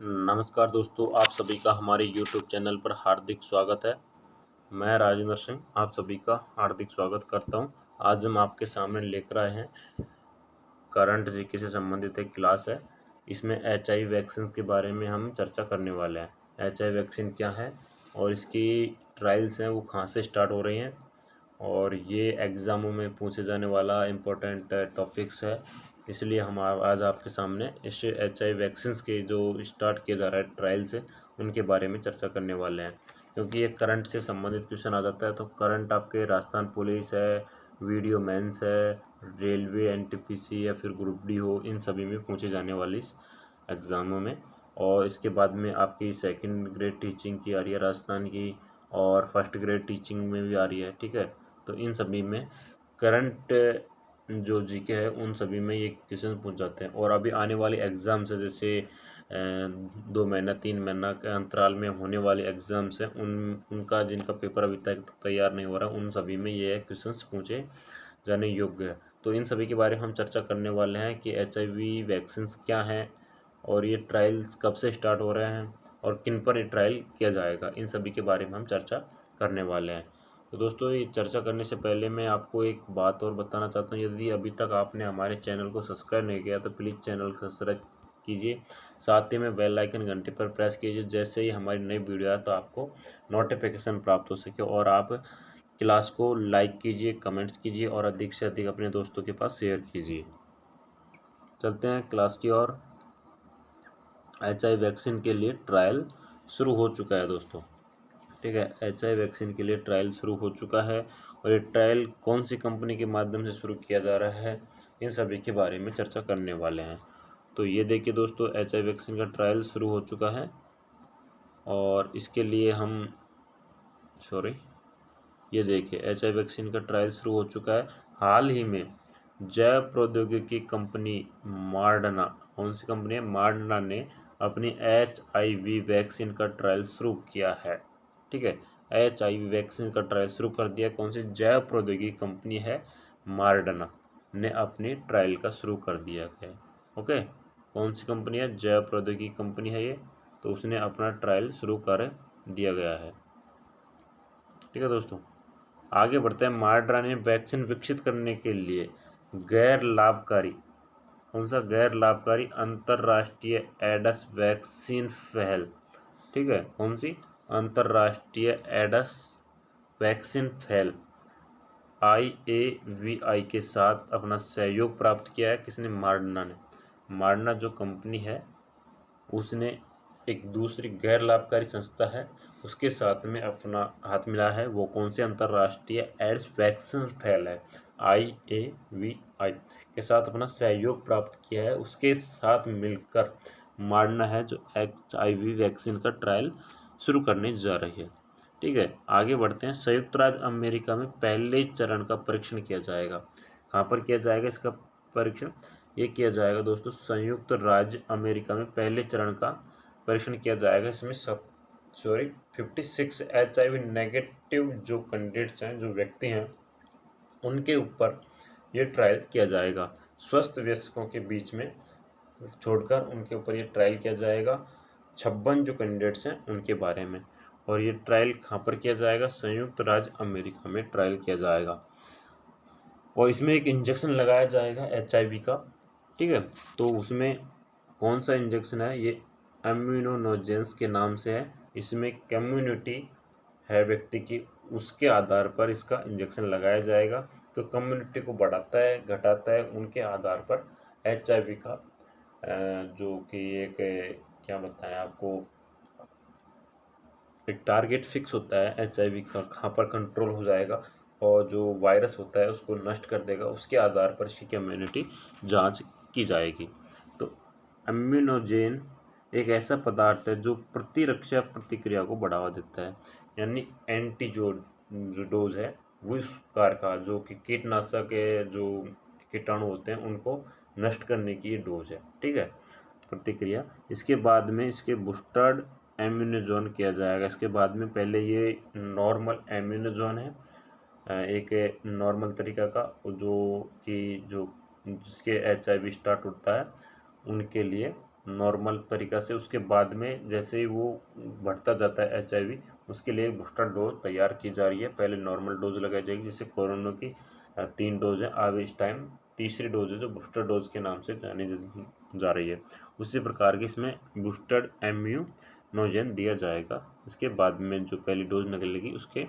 नमस्कार दोस्तों, आप सभी का हमारे YouTube चैनल पर हार्दिक स्वागत है। मैं राजेंद्र सिंह आप सभी का हार्दिक स्वागत करता हूं। आज हम आपके सामने लेकर आए हैं करंट जीके से संबंधित एक क्लास है। इसमें HIV वैक्सीन के बारे में हम चर्चा करने वाले हैं। HIV वैक्सीन क्या है और इसकी ट्रायल्स हैं वो कहाँ से स्टार्ट हो रही हैं और ये एग्ज़ामों में पूछे जाने वाला इम्पोर्टेंट टॉपिक्स है। इसलिए हम आज आपके सामने इस HIV वैक्सीन्स के जो स्टार्ट किया जा रहा है ट्रायल्स है उनके बारे में चर्चा करने वाले हैं, क्योंकि ये करंट से संबंधित क्वेश्चन आ जाता है। तो करंट आपके राजस्थान पुलिस है, वीडियो मेंस है, रेलवे एनटीपीसी या फिर ग्रुप डी हो, इन सभी में पूछे जाने वाली इस एग्ज़ामों में। और इसके बाद में आपकी सेकंड ग्रेड टीचिंग की आ रही है राजस्थान की, और फर्स्ट ग्रेड टीचिंग में भी आ रही है। ठीक है, तो इन सभी में करंट जो जीके है उन सभी में ये क्वेश्चन पूछ जाते हैं। और अभी आने वाले एग्ज़ाम्स है, जैसे 2 महीना 3 महीना के अंतराल में होने वाले एग्ज़ाम्स हैं, उनका जिनका पेपर अभी तक तैयार नहीं हो रहा, उन सभी में ये क्वेश्चंस पूछे जाने योग्य है। तो इन सभी के बारे में हम चर्चा करने वाले हैं कि HIV वैक्सीन्स क्या हैं और ये ट्रायल्स कब से स्टार्ट हो रहे हैं और किन पर ये ट्रायल किया जाएगा, इन सभी के बारे में हम चर्चा करने वाले हैं। तो दोस्तों, ये चर्चा करने से पहले मैं आपको एक बात और बताना चाहता हूँ। यदि अभी तक आपने हमारे चैनल को सब्सक्राइब नहीं किया तो प्लीज़ चैनल को सब्सक्राइब कीजिए, साथ ही में बेल आइकन घंटे पर प्रेस कीजिए। जैसे ही हमारी नई वीडियो आए तो आपको नोटिफिकेशन प्राप्त हो सके। और आप क्लास को लाइक कीजिए, कमेंट्स कीजिए और अधिक से अधिक अपने दोस्तों के पास शेयर कीजिए। चलते हैं क्लास की ओर। HIV वैक्सीन के लिए ट्रायल शुरू हो चुका है दोस्तों। ठीक है, HIV वैक्सीन के लिए ट्रायल शुरू हो चुका है और ये ट्रायल कौन सी कंपनी के माध्यम से शुरू किया जा रहा है, इन सभी के बारे में चर्चा करने वाले हैं। तो ये देखिए दोस्तों, HIV वैक्सीन का ट्रायल शुरू हो चुका है और इसके लिए हम ये देखिए HIV वैक्सीन का ट्रायल शुरू हो चुका है। हाल ही में जैव प्रौद्योगिकी कंपनी मॉडर्ना, कौन सी कंपनी है, मॉडर्ना ने अपनी HIV वैक्सीन का ट्रायल शुरू किया है। ठीक है, HIV वैक्सीन का ट्रायल शुरू कर दिया। कौन सी जैव प्रौद्योगिकी कंपनी है, मॉडर्ना ने अपनी ट्रायल का शुरू कर दिया है। ओके, कौन सी कंपनी है, जैव प्रौद्योगिकी कंपनी है ये, तो उसने अपना ट्रायल शुरू कर दिया गया है। ठीक है दोस्तों, आगे बढ़ते हैं। मॉडर्ना ने वैक्सीन विकसित करने के लिए गैर लाभकारी, कौन सा, गैर लाभकारी अंतर्राष्ट्रीय एडस वैक्सीन पहल, ठीक है, कौन सी, अंतर्राष्ट्रीय एडस वैक्सीन पहल IAVI के साथ अपना सहयोग प्राप्त किया है। किसने, मॉडर्ना ने। मॉडर्ना जो कंपनी है उसने एक दूसरी गैर लाभकारी संस्था है उसके साथ में अपना हाथ मिला है। वो कौन से, अंतर्राष्ट्रीय एड्स वैक्सीन पहल है IAVI के साथ अपना सहयोग प्राप्त किया है। उसके साथ मिलकर मॉडर्ना है जो HIV वैक्सीन का ट्रायल शुरू करने जा रही है। ठीक है, आगे बढ़ते हैं। संयुक्त राज्य अमेरिका में पहले चरण का परीक्षण किया जाएगा। कहाँ पर किया जाएगा इसका परीक्षण, ये किया जाएगा दोस्तों संयुक्त राज्य अमेरिका में पहले चरण का परीक्षण किया जाएगा। इसमें 56 HIV नेगेटिव जो कैंडिडेट्स हैं, जो व्यक्ति हैं, उनके ऊपर ये ट्रायल किया जाएगा। स्वस्थ वयस्कों के बीच में छोड़कर उनके ऊपर ये ट्रायल किया जाएगा। 56 जो कैंडिडेट्स हैं उनके बारे में। और ये ट्रायल कहाँ पर किया जाएगा, संयुक्त राज्य अमेरिका में ट्रायल किया जाएगा। और इसमें एक इंजेक्शन लगाया जाएगा HIV का। ठीक है, तो उसमें कौन सा इंजेक्शन है, ये इम्यूनोजेंस के नाम से है। इसमें कम्युनिटी है व्यक्ति की, उसके आधार पर इसका इंजेक्शन लगाया जाएगा। तो कम्युनिटी को बढ़ाता है घटाता है उनके आधार पर HIV का जो कि एक क्या बताएं आपको, एक टारगेट फिक्स होता है HIV का, कहाँ पर कंट्रोल हो जाएगा और जो वायरस होता है उसको नष्ट कर देगा। उसके आधार पर इसकी कम्युनिटी जांच की जाएगी। तो इम्यूनोजेन एक ऐसा पदार्थ है जो प्रतिरक्षा प्रतिक्रिया को बढ़ावा देता है, यानी एंटी जो डोज है वो इस प्रकार का, जो कि कीटनाशक के जो कीटाणु होते हैं उनको नष्ट करने की ये डोज है। ठीक है, प्रतिक्रिया। इसके बाद में इसके बूस्टर्ड एम्यूनोजोन किया जाएगा। इसके बाद में पहले ये नॉर्मल एम्यूनोजोन है, एक नॉर्मल तरीका का, जो कि जो जिसके HIV स्टार्ट होता है उनके लिए नॉर्मल तरीक़ा से, उसके बाद में जैसे ही वो बढ़ता जाता है HIV, उसके लिए बूस्टर डोज़ तैयार की जा रही है। पहले नॉर्मल डोज़ लगाई जाएगी, जिससे कोरोना की 3 डोज़ हैं। अब इस टाइम तीसरी डोज़ है जो बूस्टर डोज़ के नाम से जानी जा रही है। उसी प्रकार की इसमें बूस्टर इम्यूनोजन दिया जाएगा। उसके बाद में जो पहली डोज़ निकलेगी उसके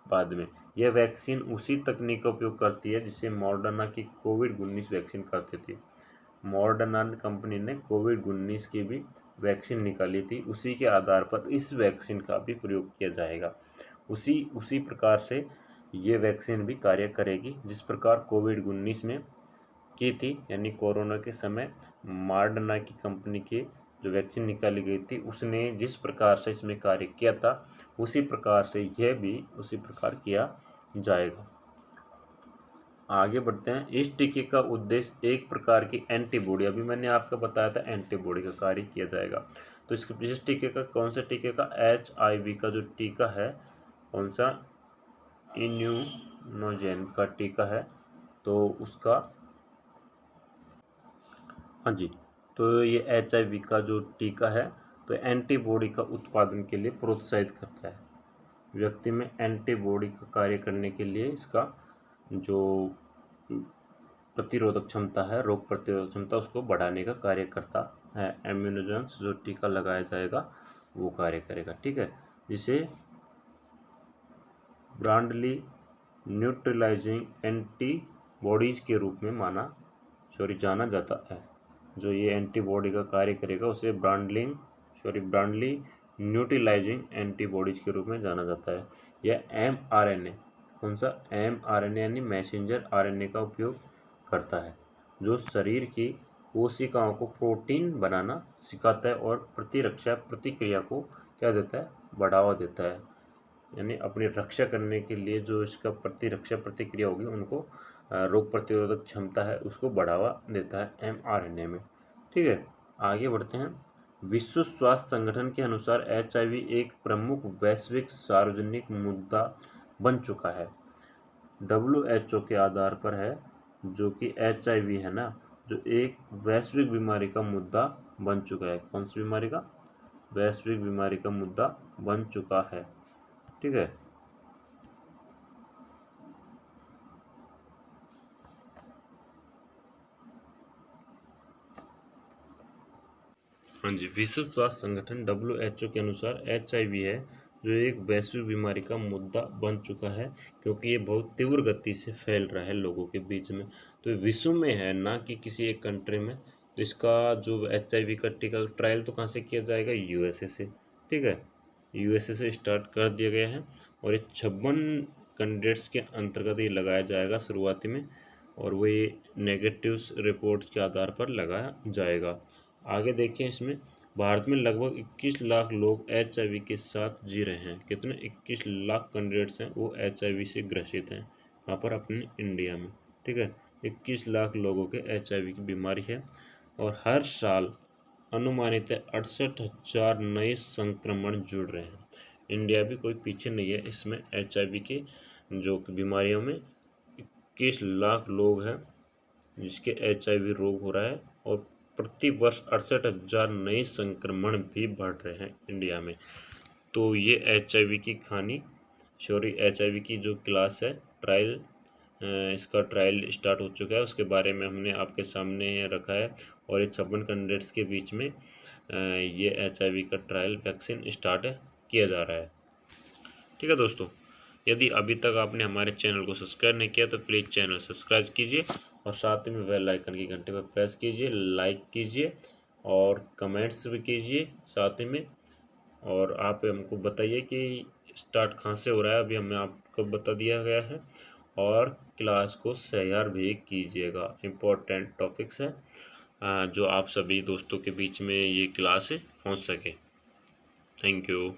बाद में। यह वैक्सीन उसी तकनीक का उपयोग करती है जिसे मॉडर्ना की कोविड-19 वैक्सीन करती थी। मॉडर्ना कंपनी ने कोविड-19 की भी वैक्सीन निकाली थी, उसी के आधार पर इस वैक्सीन का भी प्रयोग किया जाएगा। उसी प्रकार से ये वैक्सीन भी कार्य करेगी, जिस प्रकार कोविड-19 में की थी, यानी कोरोना के समय मॉडर्ना की कंपनी की जो वैक्सीन निकाली गई थी, उसने जिस प्रकार से इसमें कार्य किया था, उसी प्रकार से यह भी उसी प्रकार किया जाएगा। आगे बढ़ते हैं। इस टीके का उद्देश्य एक प्रकार की एंटीबॉडी, अभी मैंने आपको बताया था एंटीबॉडी का कार्य किया जाएगा। तो इस टीके का, कौन से टीके का, HIV का जो टीका है, कौन सा, इम्यूनोजेन का टीका है, तो उसका, हाँ जी, तो ये HIV का जो टीका है, तो एंटीबॉडी का उत्पादन के लिए प्रोत्साहित करता है। व्यक्ति में एंटीबॉडी का कार्य करने के लिए इसका जो प्रतिरोधक क्षमता है, रोग प्रतिरोधक क्षमता, उसको बढ़ाने का कार्य करता है। इम्यूनोजेंस जो टीका लगाया जाएगा वो कार्य करेगा, ठीक है, जिसे ब्रॉडली न्यूट्रलाइजिंग एंटीबॉडीज के रूप में जाना जाता है। जो ये एंटीबॉडी का कार्य करेगा उसे ब्रॉडली न्यूट्रलाइजिंग एंटीबॉडीज के रूप में जाना जाता है। यह mRNA, कौन सा, mRNA यानी मैसेंजर RNA का उपयोग करता है, जो शरीर की कोशिकाओं को प्रोटीन बनाना सिखाता है और प्रतिरक्षा प्रतिक्रिया को क्या देता है, बढ़ावा देता है। यानी अपनी रक्षा करने के लिए जो इसका प्रतिरक्षा प्रतिक्रिया होगी, उनको रोग प्रतिरोधक क्षमता है उसको बढ़ावा देता है mRNA में, ठीक है। आगे बढ़ते हैं। विश्व स्वास्थ्य संगठन के अनुसार HIV एक प्रमुख वैश्विक सार्वजनिक मुद्दा बन चुका है। WHO के आधार पर है, जो कि HIV है ना, जो एक वैश्विक बीमारी का मुद्दा बन चुका है। कौन सी बीमारी का, वैश्विक बीमारी का मुद्दा बन चुका है, ठीक है। हाँ जी, विश्व स्वास्थ्य संगठन WHO के अनुसार HIV है जो एक वैश्विक बीमारी का मुद्दा बन चुका है, क्योंकि ये बहुत तीव्र गति से फैल रहा है लोगों के बीच में। तो विश्व में है, ना कि किसी एक कंट्री में। तो इसका जो HIV का टीका ट्रायल तो कहाँ से किया जाएगा, USA से, ठीक है। USA से स्टार्ट कर दिया गया है और ये 56 कैंडिडेट्स के अंतर्गत ये लगाया जाएगा शुरुआती में, और वो ये नेगेटिव रिपोर्ट्स के आधार पर लगाया जाएगा। आगे देखिए, इसमें भारत में लगभग 21 लाख लोग HIV के साथ जी रहे हैं। कितने, 21 लाख कैंडिडेट्स हैं वो HIV से ग्रसित हैं यहाँ पर अपने इंडिया में, ठीक है। 21 लाख लोगों के HIV की बीमारी है और हर साल अनुमानित है 68,000 नए संक्रमण जुड़ रहे हैं। इंडिया भी कोई पीछे नहीं है इसमें, HIV की जो बीमारियों में 21 लाख लोग हैं जिसके HIV रोग हो रहा है, और प्रति वर्ष 68,000 नए संक्रमण भी बढ़ रहे हैं इंडिया में। तो ये HIV की कहानी, HIV की जो क्लास है, ट्रायल, इसका ट्रायल स्टार्ट हो चुका है, उसके बारे में हमने आपके सामने रखा है। और ये 56 कैंडिडेट्स के बीच में ये HIV का ट्रायल वैक्सीन स्टार्ट किया जा रहा है, ठीक है दोस्तों। यदि अभी तक आपने हमारे चैनल को सब्सक्राइब नहीं किया तो प्लीज़ चैनल सब्सक्राइब कीजिए और साथ में बेल आइकन की घंटे पर प्रेस कीजिए, लाइक कीजिए और कमेंट्स भी कीजिए साथ में। और आप हमको बताइए कि स्टार्ट कहाँ से हो रहा है, अभी हमें आपको बता दिया गया है। और क्लास को शेयर भी कीजिएगा, इम्पोर्टेंट टॉपिक्स है जो आप सभी दोस्तों के बीच में ये क्लास पहुँच सके। Thank you.